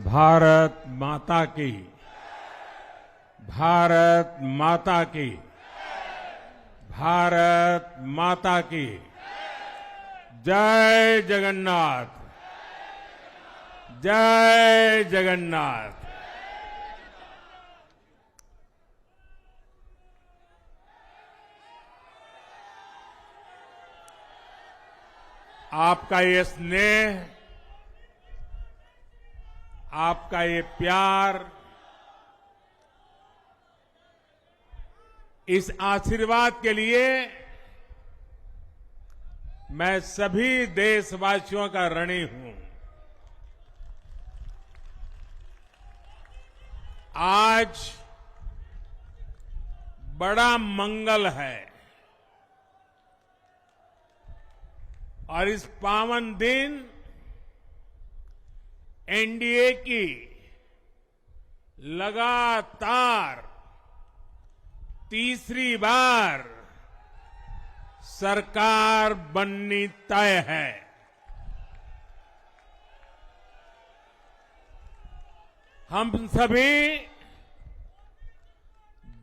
भारत माता की, भारत माता की, भारत माता की। जय जगन्नाथ, जय जगन्नाथ। आपका ये स्नेह, आपका ये प्यार, इस आशीर्वाद के लिए मैं सभी देशवासियों का ऋणी हूं। आज बड़ा मंगल है और इस पावन दिन एनडीए की लगातार तीसरी बार सरकार बननी तय है। हम सभी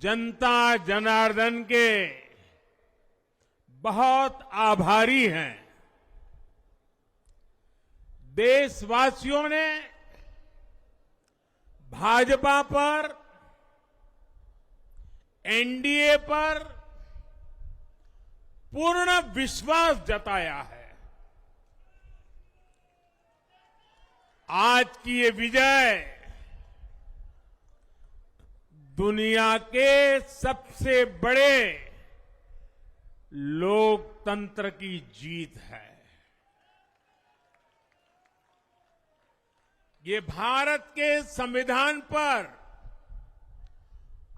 जनता जनार्दन के बहुत आभारी हैं। देशवासियों ने भाजपा पर, एनडीए पर पूर्ण विश्वास जताया है। आज की ये विजय दुनिया के सबसे बड़े लोकतंत्र की जीत है। ये भारत के संविधान पर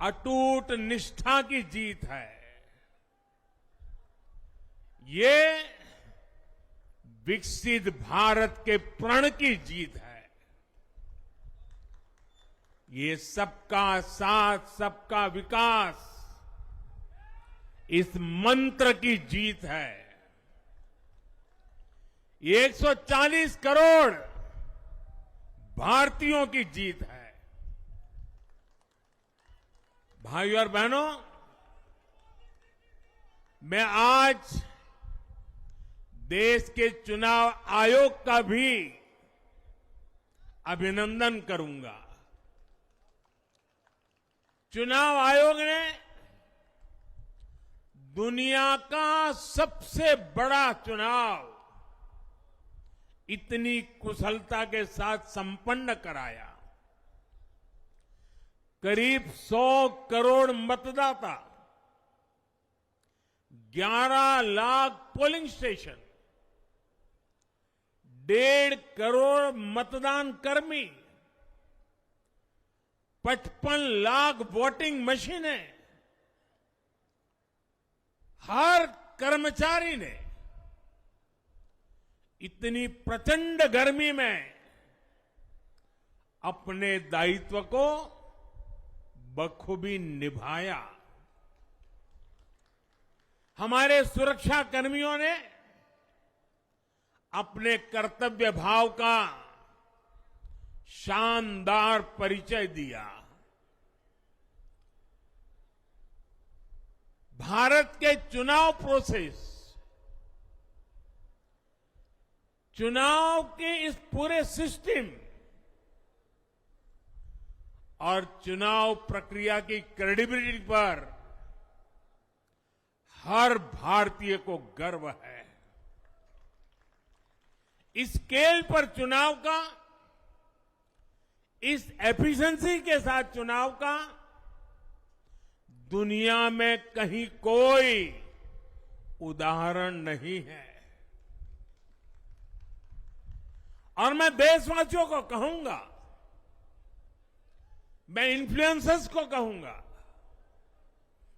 अटूट निष्ठा की जीत है। ये विकसित भारत के प्रण की जीत है। ये सबका साथ, सबका विकास, इस मंत्र की जीत है। ये 140 करोड़ भारतीयों की जीत है। भाइयों और बहनों, मैं आज देश के चुनाव आयोग का भी अभिनंदन करूंगा। चुनाव आयोग ने दुनिया का सबसे बड़ा चुनाव इतनी कुशलता के साथ संपन्न कराया। करीब 100 करोड़ मतदाता, 11 लाख पोलिंग स्टेशन, 1.5 करोड़ मतदान कर्मी, 55 लाख वोटिंग मशीनें, हर कर्मचारी ने इतनी प्रचंड गर्मी में अपने दायित्व को बखूबी निभाया। हमारे सुरक्षा कर्मियों ने अपने कर्तव्य भाव का शानदार परिचय दिया। भारत के चुनाव प्रोसेस, चुनाव के इस पूरे सिस्टम और चुनाव प्रक्रिया की क्रेडिबिलिटी पर हर भारतीय को गर्व है। इस स्केल पर चुनाव का, इस एफिशिएंसी के साथ चुनाव का दुनिया में कहीं कोई उदाहरण नहीं है। और मैं देशवासियों को कहूंगा, मैं इन्फ्लुएंसर्स को कहूंगा,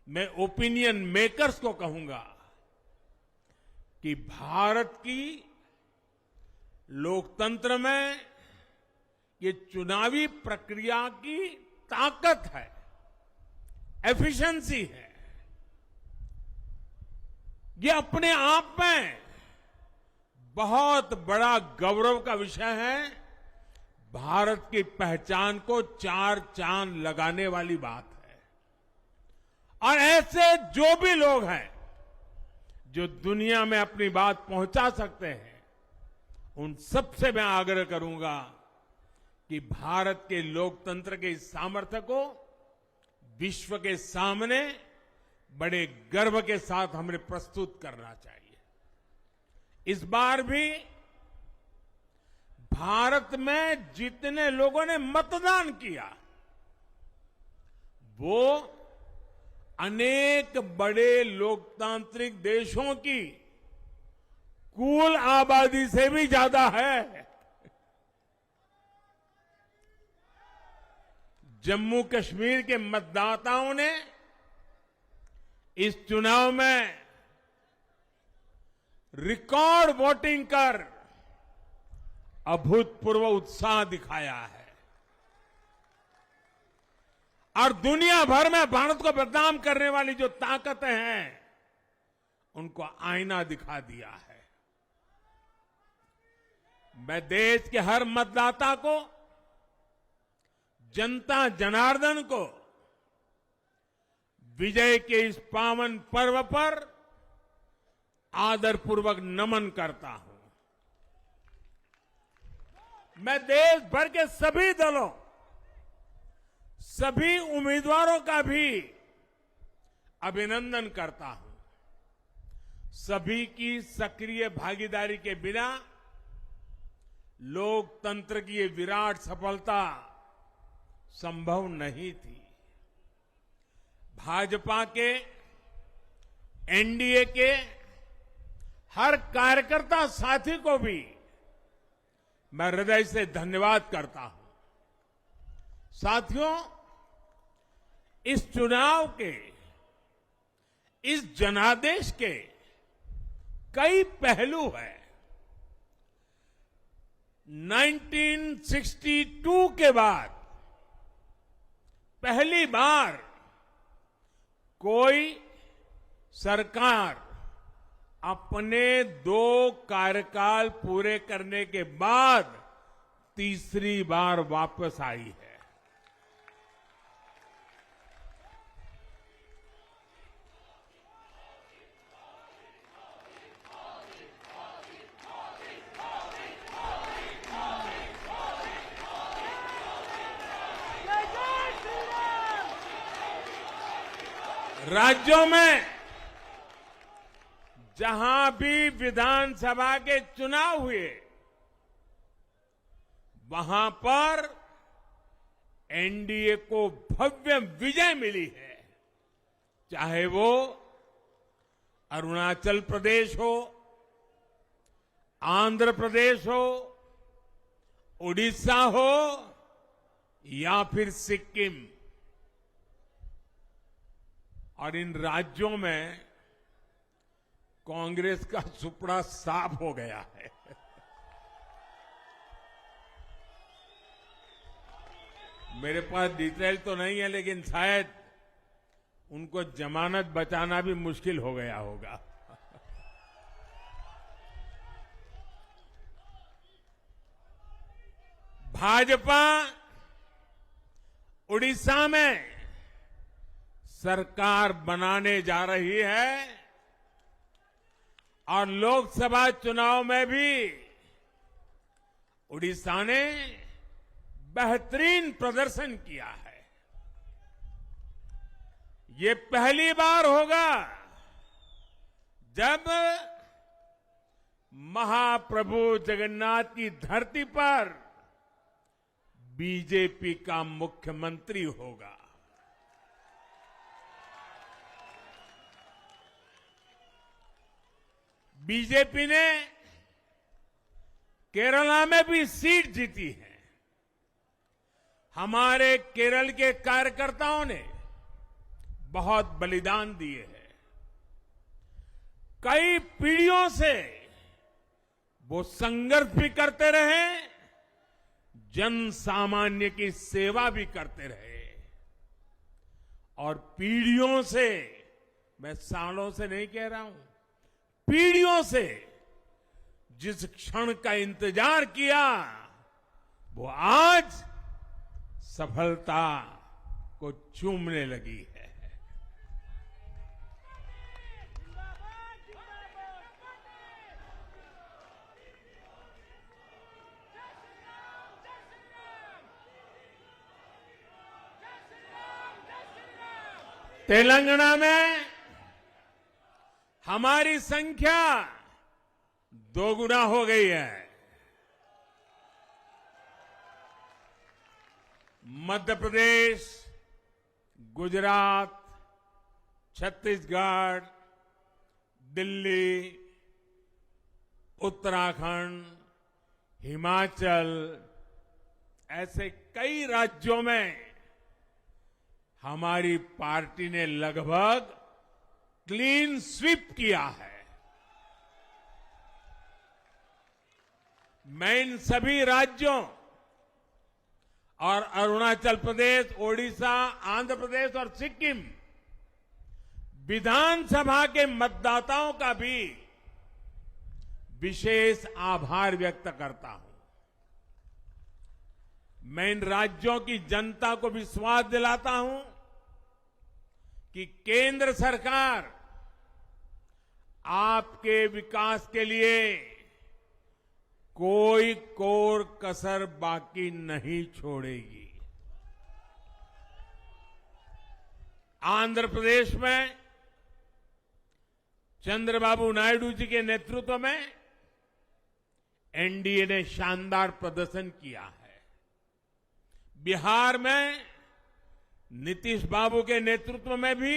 मैं ओपिनियन मेकर्स को कहूंगा कि भारत की लोकतंत्र में ये चुनावी प्रक्रिया की ताकत है, एफिशिएंसी है। ये अपने आप में बहुत बड़ा गौरव का विषय है। भारत की पहचान को चार चांद लगाने वाली बात है। और ऐसे जो भी लोग हैं जो दुनिया में अपनी बात पहुंचा सकते हैं, उन सबसे मैं आग्रह करूंगा कि भारत के लोकतंत्र के इस सामर्थ्य को विश्व के सामने बड़े गर्व के साथ हमें प्रस्तुत करना चाहिए। इस बार भी भारत में जितने लोगों ने मतदान किया, वो अनेक बड़े लोकतांत्रिक देशों की कुल आबादी से भी ज्यादा है। जम्मू कश्मीर के मतदाताओं ने इस चुनाव में रिकॉर्ड वोटिंग कर अभूतपूर्व उत्साह दिखाया है और दुनिया भर में भारत को बदनाम करने वाली जो ताकतें हैं, उनको आईना दिखा दिया है। मैं देश के हर मतदाता को, जनता जनार्दन को विजय के इस पावन पर्व पर आदरपूर्वक नमन करता हूं। मैं देश भर के सभी दलों, सभी उम्मीदवारों का भी अभिनंदन करता हूं। सभी की सक्रिय भागीदारी के बिना लोकतंत्र की ये विराट सफलता संभव नहीं थी। भाजपा के, एनडीए के हर कार्यकर्ता साथी को भी मैं हृदय से धन्यवाद करता हूं। साथियों, इस चुनाव के, इस जनादेश के कई पहलू हैं। 1962 के बाद पहली बार कोई सरकार अपने 2 कार्यकाल पूरे करने के बाद तीसरी बार वापस आई है। राज्यों में जहां भी विधानसभा के चुनाव हुए, वहां पर एनडीए को भव्य विजय मिली है। चाहे वो अरुणाचल प्रदेश हो, आंध्र प्रदेश हो, उड़ीसा हो या फिर सिक्किम। और इन राज्यों में कांग्रेस का सुपड़ा साफ हो गया है। मेरे पास डिटेल तो नहीं है, लेकिन शायद उनको जमानत बचाना भी मुश्किल हो गया होगा। भाजपा उड़ीसा में सरकार बनाने जा रही है और लोकसभा चुनाव में भी उड़ीसा ने बेहतरीन प्रदर्शन किया है। ये पहली बार होगा जब महाप्रभु जगन्नाथ की धरती पर बीजेपी का मुख्यमंत्री होगा। बीजेपी ने केरला में भी सीट जीती है। हमारे केरल के कार्यकर्ताओं ने बहुत बलिदान दिए हैं। कई पीढ़ियों से वो संघर्ष भी करते रहे, जन सामान्य की सेवा भी करते रहे। और पीढ़ियों से, मैं सालों से नहीं कह रहा हूं, पीढ़ियों से जिस क्षण का इंतजार किया, वो आज सफलता को चूमने लगी है। तेलंगाना में हमारी संख्या दोगुना हो गई है। मध्य प्रदेश, गुजरात, छत्तीसगढ़, दिल्ली, उत्तराखंड, हिमाचल, ऐसे कई राज्यों में हमारी पार्टी ने लगभग क्लीन स्वीप किया है। मैं इन सभी राज्यों और अरुणाचल प्रदेश, ओडिशा, आंध्र प्रदेश और सिक्किम विधानसभा के मतदाताओं का भी विशेष आभार व्यक्त करता हूं। मैं इन राज्यों की जनता को विश्वास दिलाता हूं कि केंद्र सरकार आपके विकास के लिए कोई कोर कसर बाकी नहीं छोड़ेगी। आंध्र प्रदेश में चंद्रबाबू नायडू जी के नेतृत्व में एनडीए ने शानदार प्रदर्शन किया है। बिहार में नीतीश बाबू के नेतृत्व में भी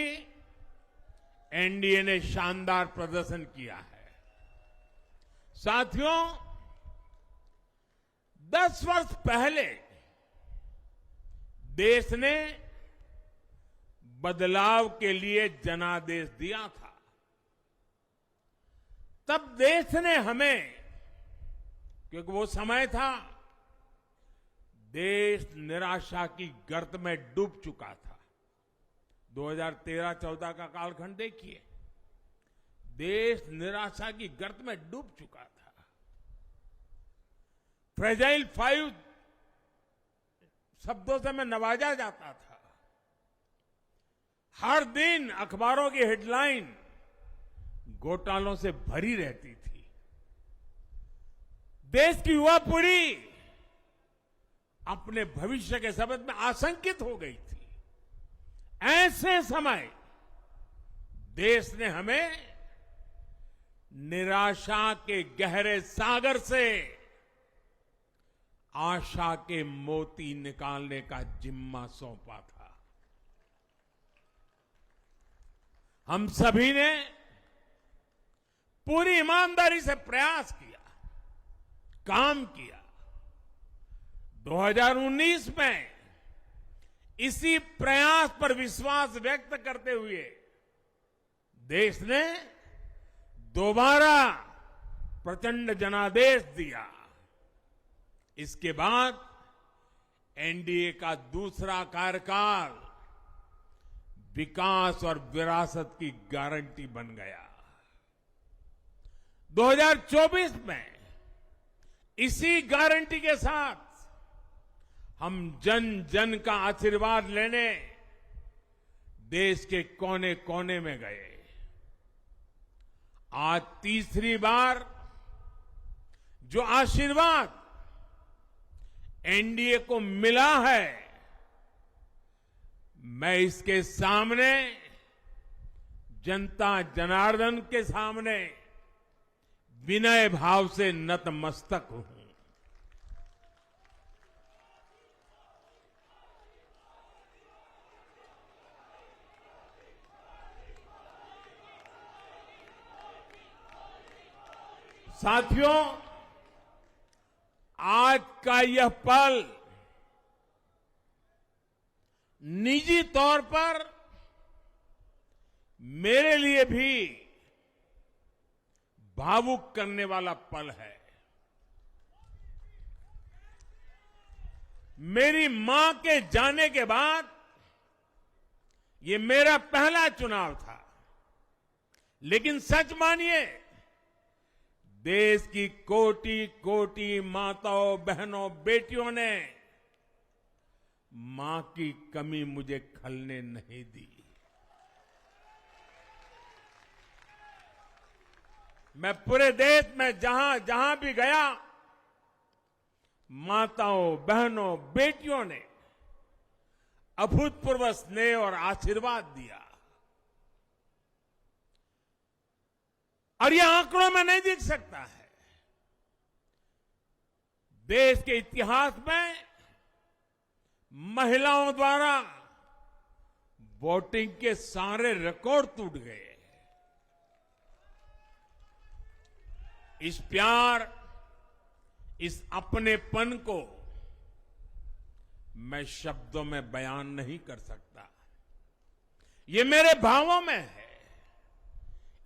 एनडीए ने शानदार प्रदर्शन किया है। साथियों, 10 वर्ष पहले देश ने बदलाव के लिए जनादेश दिया था। तब देश ने हमें, क्योंकि वो समय था देश निराशा की गर्त में डूब चुका था। 2013-14 का कालखंड देखिए, देश निराशा की गर्त में डूब चुका था। फ्रेजाइल 5 शब्दों से मैं नवाजा जाता था। हर दिन अखबारों की हेडलाइन घोटालों से भरी रहती थी। देश की युवा पीढ़ी अपने भविष्य के संबंध में आशंकित हो गई थी। ऐसे समय देश ने हमें निराशा के गहरे सागर से आशा के मोती निकालने का जिम्मा सौंपा था। हम सभी ने पूरी ईमानदारी से प्रयास किया, काम किया। 2019 में इसी प्रयास पर विश्वास व्यक्त करते हुए देश ने दोबारा प्रचंड जनादेश दिया। इसके बाद एनडीए का दूसरा कार्यकाल विकास और विरासत की गारंटी बन गया। 2024 में इसी गारंटी के साथ हम जन जन का आशीर्वाद लेने देश के कोने कोने में गए। आज तीसरी बार जो आशीर्वाद एनडीए को मिला है, मैं इसके सामने, जनता जनार्दन के सामने विनय भाव से नतमस्तक हूं। साथियों, आज का यह पल निजी तौर पर मेरे लिए भी भावुक करने वाला पल है। मेरी मां के जाने के बाद ये मेरा पहला चुनाव था, लेकिन सच मानिए देश की कोटि कोटि माताओं, बहनों, बेटियों ने मां की कमी मुझे खलने नहीं दी। मैं पूरे देश में जहां जहां भी गया, माताओं, बहनों, बेटियों ने अभूतपूर्व स्नेह और आशीर्वाद दिया। और यह आंकड़ों में नहीं दिख सकता है। देश के इतिहास में महिलाओं द्वारा वोटिंग के सारे रिकॉर्ड टूट गए। इस प्यार, इस अपनेपन को मैं शब्दों में बयान नहीं कर सकता। ये मेरे भावों में है।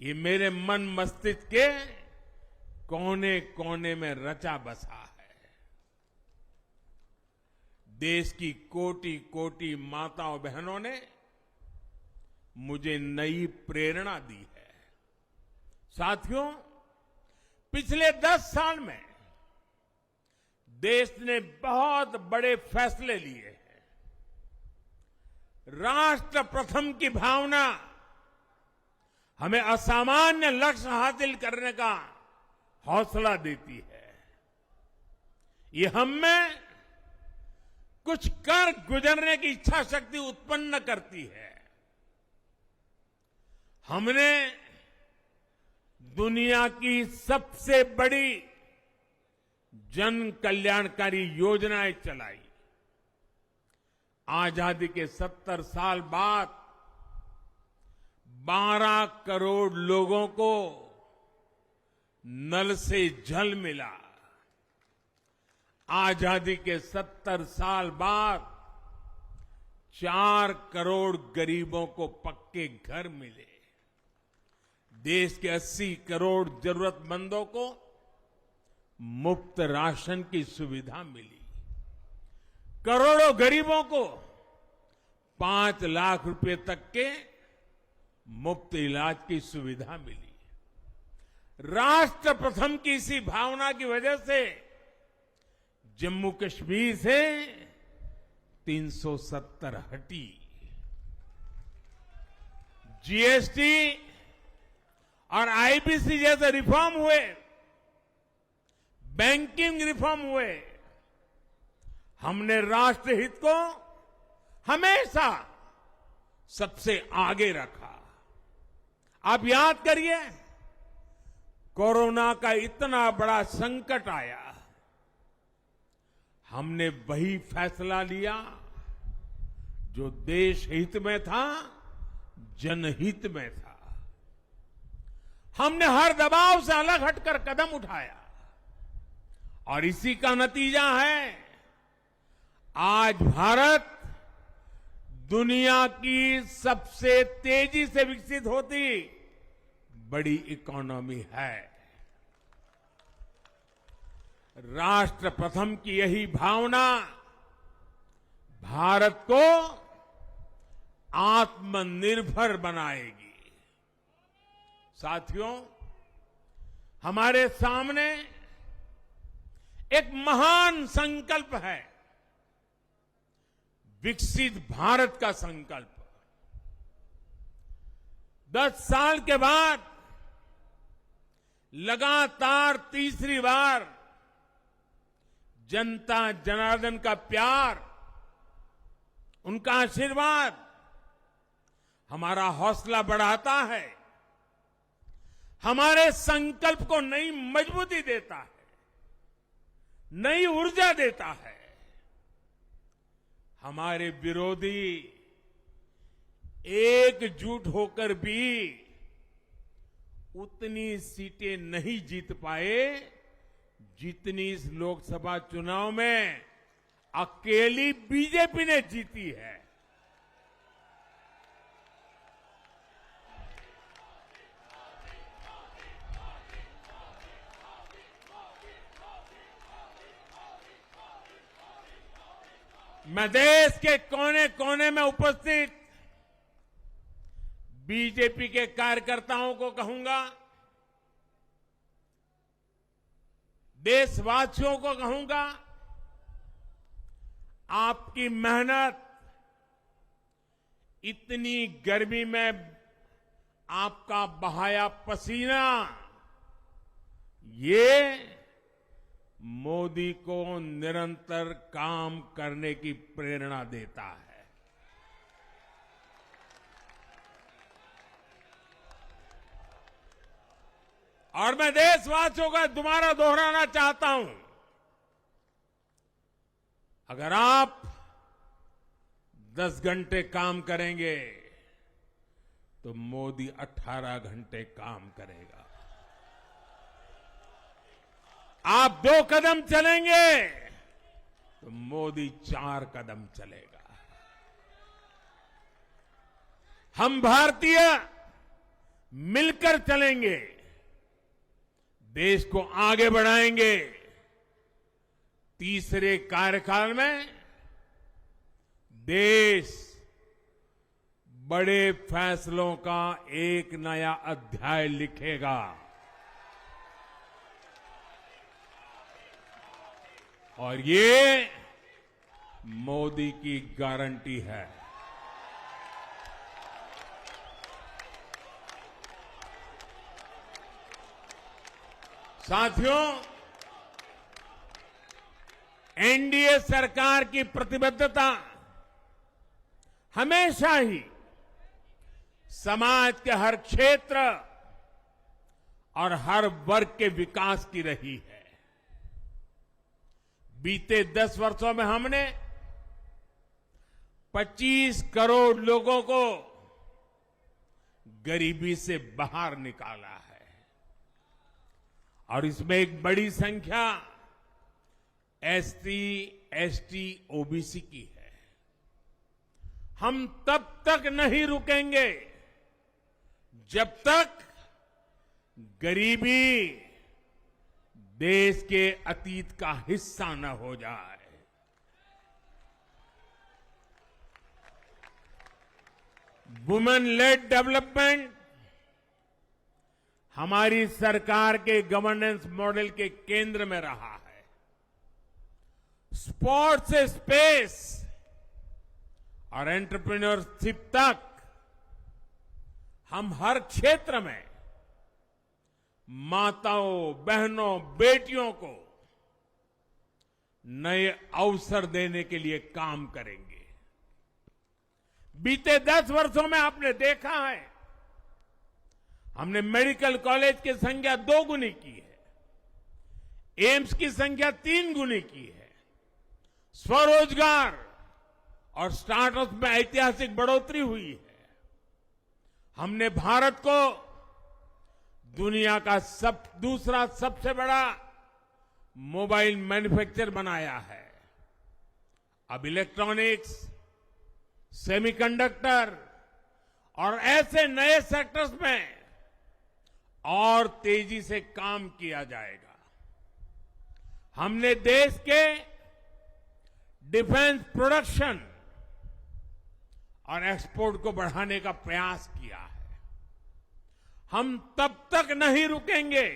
ये मेरे मन मस्तिष्क के कोने कोने में रचा बसा है। देश की कोटि कोटि माताओं, बहनों ने मुझे नई प्रेरणा दी है। साथियों, पिछले 10 साल में देश ने बहुत बड़े फैसले लिए हैं। राष्ट्र प्रथम की भावना हमें असामान्य लक्ष्य हासिल करने का हौसला देती है। ये हम में कुछ कर गुजरने की इच्छा शक्ति उत्पन्न करती है। हमने दुनिया की सबसे बड़ी जन कल्याणकारी योजनाएं चलाई। आजादी के 70 साल बाद 12 करोड़ लोगों को नल से जल मिला। आजादी के 70 साल बाद 4 करोड़ गरीबों को पक्के घर मिले। देश के 80 करोड़ जरूरतमंदों को मुफ्त राशन की सुविधा मिली। करोड़ों गरीबों को 5 लाख रुपए तक के मुफ्त इलाज की सुविधा मिली। राष्ट्र प्रथम की इसी भावना की वजह से जम्मू कश्मीर से 370 हटी। जीएसटी और आईबीसी जैसे रिफॉर्म हुए, बैंकिंग रिफॉर्म हुए। हमने राष्ट्रहित को हमेशा सबसे आगे रखा। आप याद करिए, कोरोना का इतना बड़ा संकट आया, हमने वही फैसला लिया जो देश हित में था, जनहित में था। हमने हर दबाव से अलग हटकर कदम उठाया और इसी का नतीजा है आज भारत दुनिया की सबसे तेजी से विकसित होती बड़ी इकोनॉमी है। राष्ट्र प्रथम की यही भावना भारत को आत्मनिर्भर बनाएगी। साथियों, हमारे सामने एक महान संकल्प है, विकसित भारत का संकल्प। 10 साल के बाद लगातार तीसरी बार जनता जनार्दन का प्यार, उनका आशीर्वाद हमारा हौसला बढ़ाता है, हमारे संकल्प को नई मजबूती देता है, नई ऊर्जा देता है। हमारे विरोधी एकजुट होकर भी उतनी सीटें नहीं जीत पाए जितनी इस लोकसभा चुनाव में अकेली बीजेपी ने जीती है। मैं देश के कोने कोने में उपस्थित बीजेपी के कार्यकर्ताओं को कहूंगा, देशवासियों को कहूंगा, आपकी मेहनत, इतनी गर्मी में आपका बहाया पसीना, ये मोदी को निरंतर काम करने की प्रेरणा देता है। और मैं देशवासियों का दोबारा दोहराना चाहता हूं, अगर आप 10 घंटे काम करेंगे तो मोदी 18 घंटे काम करेगा। आप 2 कदम चलेंगे तो मोदी 4 कदम चलेगा। हम भारतीय मिलकर चलेंगे, देश को आगे बढ़ाएंगे। तीसरे कार्यकाल में देश बड़े फैसलों का एक नया अध्याय लिखेगा। और ये मोदी की गारंटी है। साथियों, एनडीए सरकार की प्रतिबद्धता हमेशा ही समाज के हर क्षेत्र और हर वर्ग के विकास की रही है। बीते 10 वर्षों में हमने 25 करोड़ लोगों को गरीबी से बाहर निकाला है, और इसमें एक बड़ी संख्या एसटी, एसटी, ओबीसी की है। हम तब तक नहीं रुकेंगे जब तक गरीबी देश के अतीत का हिस्सा न हो जाए। वुमेन लेड डेवलपमेंट हमारी सरकार के गवर्नेंस मॉडल के केंद्र में रहा है। स्पोर्ट्स से स्पेस और एंटरप्रेन्योरशिप तक हम हर क्षेत्र में माताओं, बहनों, बेटियों को नए अवसर देने के लिए काम करेंगे। बीते 10 वर्षों में आपने देखा है, हमने मेडिकल कॉलेज की संख्या 2 गुनी की है, एम्स की संख्या 3 गुनी की है, स्वरोजगार और स्टार्टअप में ऐतिहासिक बढ़ोतरी हुई है। हमने भारत को दुनिया का दूसरा सबसे बड़ा मोबाइल मैन्युफैक्चर बनाया है। अब इलेक्ट्रॉनिक्स, सेमीकंडक्टर और ऐसे नए सेक्टर्स में और तेजी से काम किया जाएगा। हमने देश के डिफेंस प्रोडक्शन और एक्सपोर्ट को बढ़ाने का प्रयास किया है। हम तब तक नहीं रुकेंगे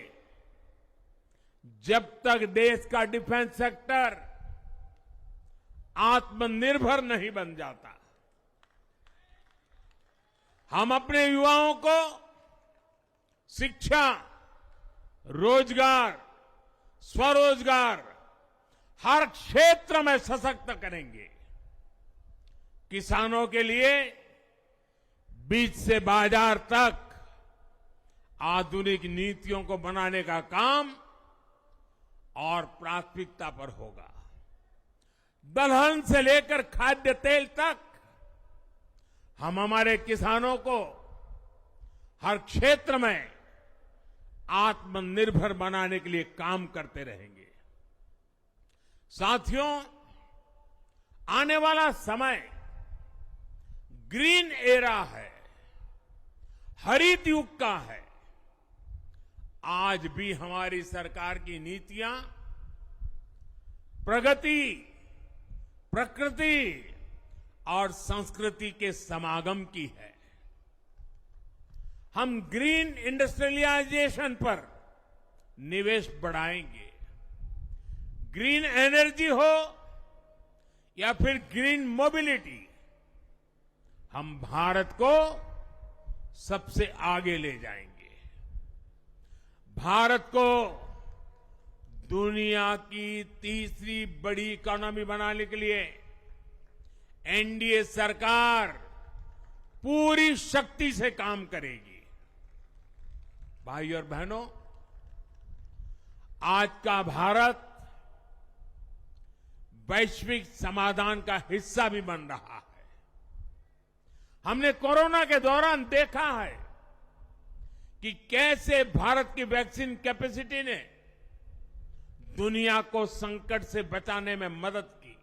जब तक देश का डिफेंस सेक्टर आत्मनिर्भर नहीं बन जाता। हम अपने युवाओं को शिक्षा, रोजगार, स्वरोजगार हर क्षेत्र में सशक्त करेंगे। किसानों के लिए बीज से बाजार तक आधुनिक नीतियों को बनाने का काम और प्राथमिकता पर होगा। दलहन से लेकर खाद्य तेल तक हम हमारे किसानों को हर क्षेत्र में आत्मनिर्भर बनाने के लिए काम करते रहेंगे। साथियों, आने वाला समय ग्रीन एरा है, हरित युग का है। आज भी हमारी सरकार की नीतियां प्रगति, प्रकृति और संस्कृति के समागम की है। हम ग्रीन इंडस्ट्रियलाइजेशन पर निवेश बढ़ाएंगे, ग्रीन एनर्जी हो या फिर ग्रीन मोबिलिटी, हम भारत को सबसे आगे ले जाएंगे। भारत को दुनिया की तीसरी बड़ी इकोनॉमी बनाने के लिए एनडीए सरकार पूरी शक्ति से काम करेगी। भाई और बहनों, आज का भारत वैश्विक समाधान का हिस्सा भी बन रहा है। हमने कोरोना के दौरान देखा है कि कैसे भारत की वैक्सीन कैपेसिटी ने दुनिया को संकट से बचाने में मदद की।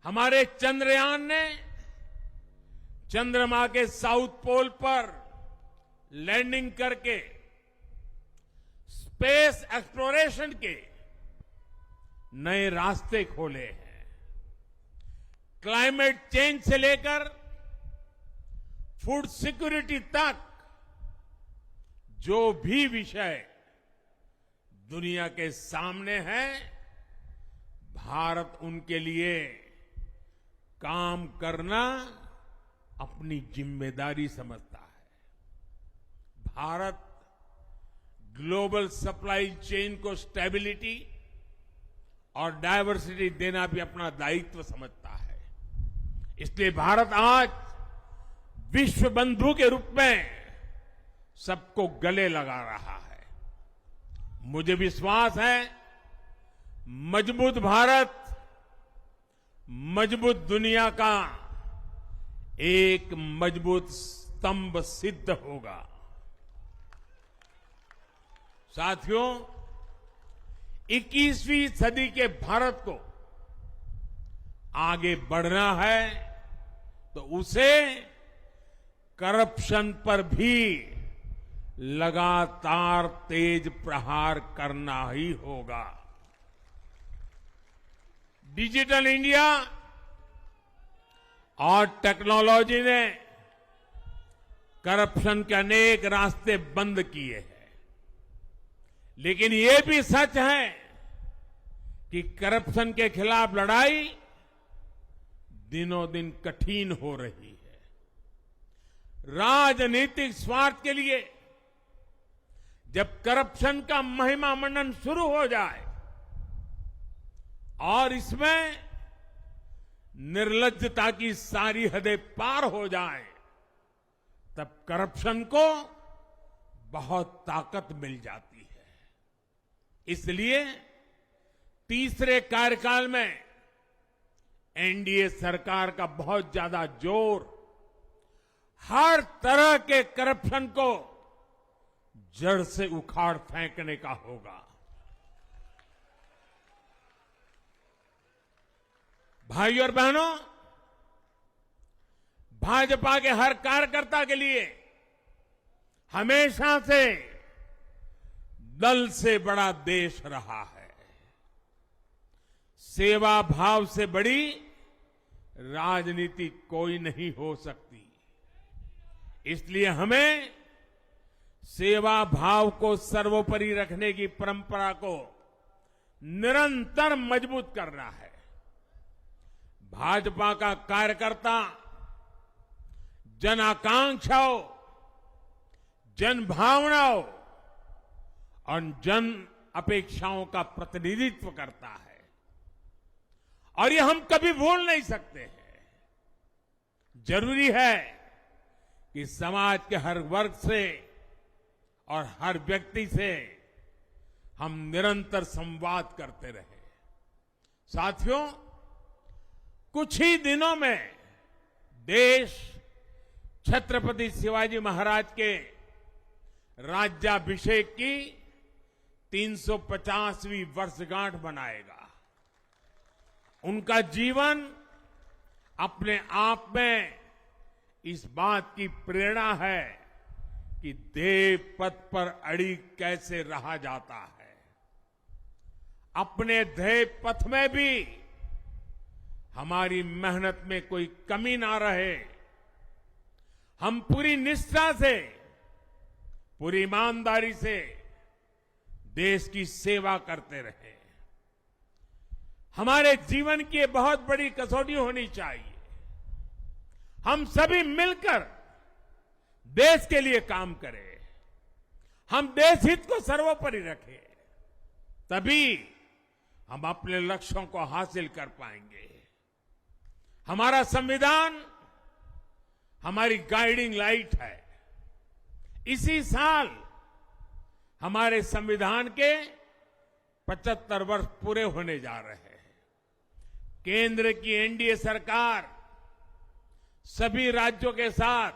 हमारे चंद्रयान ने चंद्रमा के साउथ पोल पर लैंडिंग करके स्पेस एक्सप्लोरेशन के नए रास्ते खोले हैं। क्लाइमेट चेंज से लेकर फूड सिक्योरिटी तक जो भी विषय दुनिया के सामने है, भारत उनके लिए काम करना अपनी जिम्मेदारी समझता है। भारत ग्लोबल सप्लाई चेन को स्टेबिलिटी और डायवर्सिटी देना भी अपना दायित्व समझता है। इसलिए भारत आज विश्व बंधु के रूप में सबको गले लगा रहा है। मुझे विश्वास है, मजबूत भारत मजबूत दुनिया का एक मजबूत स्तंभ सिद्ध होगा। साथियों, 21वीं सदी के भारत को आगे बढ़ना है तो उसे करप्शन पर भी लगातार तेज प्रहार करना ही होगा। डिजिटल इंडिया और टेक्नोलॉजी ने करप्शन के अनेक रास्ते बंद किए हैं, लेकिन ये भी सच है कि करप्शन के खिलाफ लड़ाई दिनों दिन कठिन हो रही है। राजनीतिक स्वार्थ के लिए जब करप्शन का महिमा मंडन शुरू हो जाए और इसमें निर्लज्जता की सारी हदें पार हो जाए, तब करप्शन को बहुत ताकत मिल जाती है। इसलिए तीसरे कार्यकाल में एनडीए सरकार का बहुत ज्यादा जोर हर तरह के करप्शन को जड़ से उखाड़ फेंकने का होगा। भाई और बहनों, भाजपा के हर कार्यकर्ता के लिए हमेशा से दल से बड़ा देश रहा है। सेवा भाव से बड़ी राजनीति कोई नहीं हो सकती। इसलिए हमें सेवा भाव को सर्वोपरि रखने की परंपरा को निरंतर मजबूत करना है। भाजपा का कार्यकर्ता जन आकांक्षाओं, जन भावनाओं और जन अपेक्षाओं का प्रतिनिधित्व करता है और ये हम कभी भूल नहीं सकते हैं। जरूरी है कि समाज के हर वर्ग से और हर व्यक्ति से हम निरंतर संवाद करते रहे। साथियों, कुछ ही दिनों में देश छत्रपति शिवाजी महाराज के राज्याभिषेक की 350वीं वर्षगांठ मनाएगा। उनका जीवन अपने आप में इस बात की प्रेरणा है कि ध्येय पथ पर अड़ी कैसे रहा जाता है। अपने ध्येय पथ में भी हमारी मेहनत में कोई कमी ना रहे। हम पूरी निष्ठा से, पूरी ईमानदारी से देश की सेवा करते रहे। हमारे जीवन की ये बहुत बड़ी कसौटी होनी चाहिए। हम सभी मिलकर देश के लिए काम करें, हम देश हित को सर्वोपरि रखें, तभी हम अपने लक्ष्यों को हासिल कर पाएंगे। हमारा संविधान हमारी गाइडिंग लाइट है। इसी साल हमारे संविधान के 75 वर्ष पूरे होने जा रहे हैं। केंद्र की एनडीए सरकार सभी राज्यों के साथ,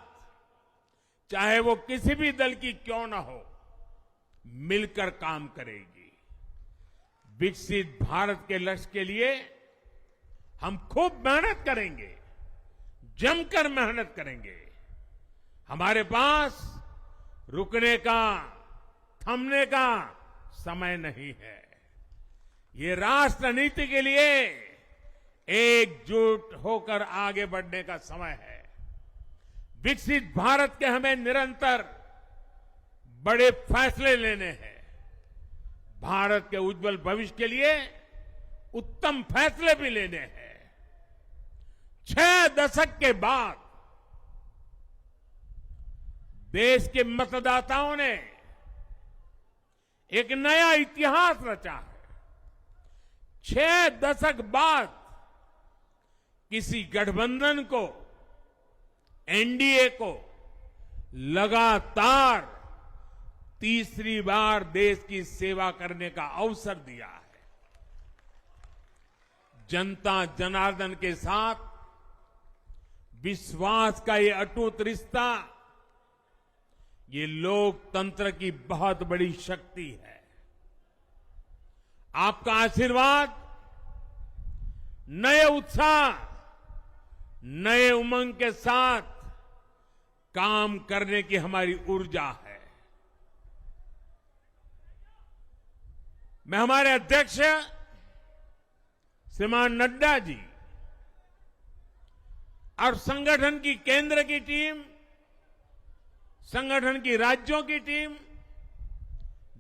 चाहे वो किसी भी दल की क्यों न हो, मिलकर काम करेगी। विकसित भारत के लक्ष्य के लिए हम खूब मेहनत करेंगे, जमकर मेहनत करेंगे। हमारे पास रुकने का, थमने का समय नहीं है। ये राष्ट्र नीति के लिए एकजुट होकर आगे बढ़ने का समय है। विकसित भारत के हमें निरंतर बड़े फैसले लेने हैं। भारत के उज्जवल भविष्य के लिए उत्तम फैसले भी लेने हैं। 6 दशक के बाद देश के मतदाताओं ने एक नया इतिहास रचा है। 6 दशक बाद किसी गठबंधन को, एनडीए को लगातार तीसरी बार देश की सेवा करने का अवसर दिया है। जनता जनार्दन के साथ विश्वास का ये अटूट रिश्ता, ये लोकतंत्र की बहुत बड़ी शक्ति है। आपका आशीर्वाद नए उत्साह, नए उमंग के साथ काम करने की हमारी ऊर्जा है। मैं हमारे अध्यक्ष श्रीमान नड्डा जी और संगठन की केंद्र की टीम, संगठन की राज्यों की टीम,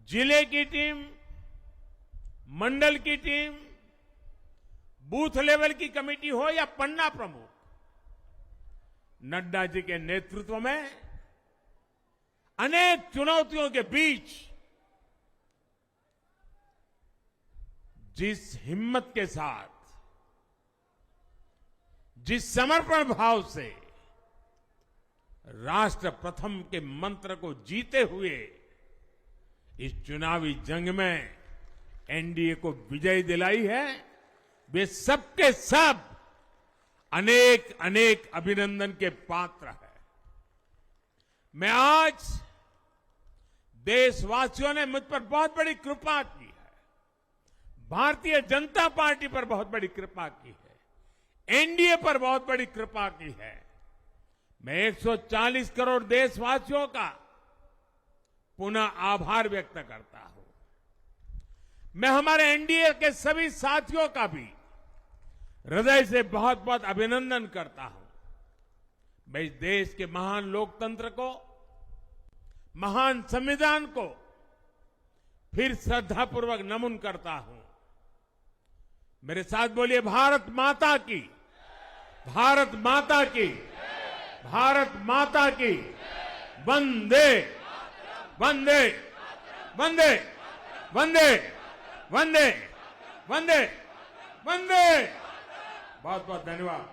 जिले की टीम, मंडल की टीम, बूथ लेवल की कमेटी हो या पन्ना प्रमुख, नड्डा जी के नेतृत्व में अनेक चुनौतियों के बीच जिस हिम्मत के साथ, जिस समर्पण भाव से राष्ट्र प्रथम के मंत्र को जीते हुए इस चुनावी जंग में एनडीए को विजय दिलाई है, वे सबके सब अनेक अनेक अभिनंदन के पात्र हैं। मैं आज, देशवासियों ने मुझ पर बहुत बड़ी कृपा की है, भारतीय जनता पार्टी पर बहुत बड़ी कृपा की है, एनडीए पर बहुत बड़ी कृपा की है। मैं 140 करोड़ देशवासियों का पुनः आभार व्यक्त करता हूं। मैं हमारे एनडीए के सभी साथियों का भी हृदय से बहुत बहुत अभिनंदन करता हूं। मैं इस देश के महान लोकतंत्र को, महान संविधान को फिर श्रद्धापूर्वक नमन करता हूं। मेरे साथ बोलिए, भारत माता की, भारत माता की, भारत माता की, वंदे वंदे वंदे वंदे वंदे वंदे वंदे। बहुत बहुत धन्यवाद।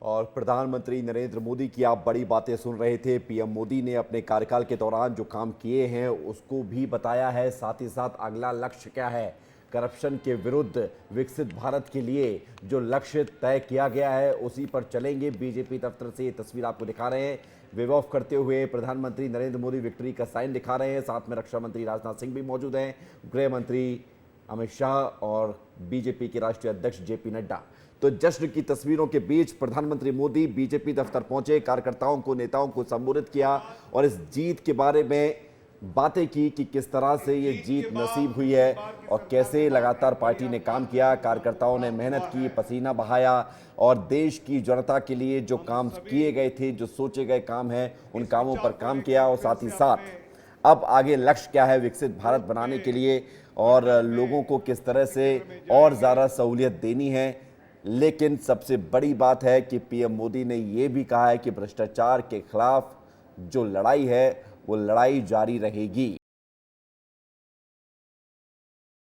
और प्रधानमंत्री नरेंद्र मोदी की आप बड़ी बातें सुन रहे थे। पीएम मोदी ने अपने कार्यकाल के दौरान जो काम किए हैं उसको भी बताया है, साथ ही साथ अगला लक्ष्य क्या है, करप्शन के विरुद्ध विकसित भारत के लिए जो लक्ष्य तय किया गया है उसी पर चलेंगे। बीजेपी दफ्तर से ये तस्वीर आपको दिखा रहे हैं। वेव ऑफ करते हुए प्रधानमंत्री नरेंद्र मोदी विक्ट्री का साइन दिखा रहे हैं। साथ में रक्षा मंत्री राजनाथ सिंह भी मौजूद हैं, गृह मंत्री अमित शाह और बीजेपी के राष्ट्रीय अध्यक्ष जेपी नड्डा। तो जश्न की तस्वीरों के बीच प्रधानमंत्री मोदी बीजेपी दफ्तर पहुंचे, कार्यकर्ताओं को, नेताओं को संबोधित किया और इस जीत के बारे में बातें की कि किस तरह से ये जीत नसीब हुई है और कैसे लगातार पार्टी ने काम किया, कार्यकर्ताओं ने मेहनत की, पसीना बहाया और देश की जनता के लिए जो काम किए गए थे, जो सोचे गए काम हैं, उन कामों पर काम किया। और साथ ही साथ अब आगे लक्ष्य क्या है विकसित भारत बनाने के लिए और लोगों को किस तरह से और ज़्यादा सहूलियत देनी है। लेकिन सबसे बड़ी बात है कि पीएम मोदी ने ये भी कहा है कि भ्रष्टाचार के खिलाफ जो लड़ाई है वो लड़ाई जारी रहेगी।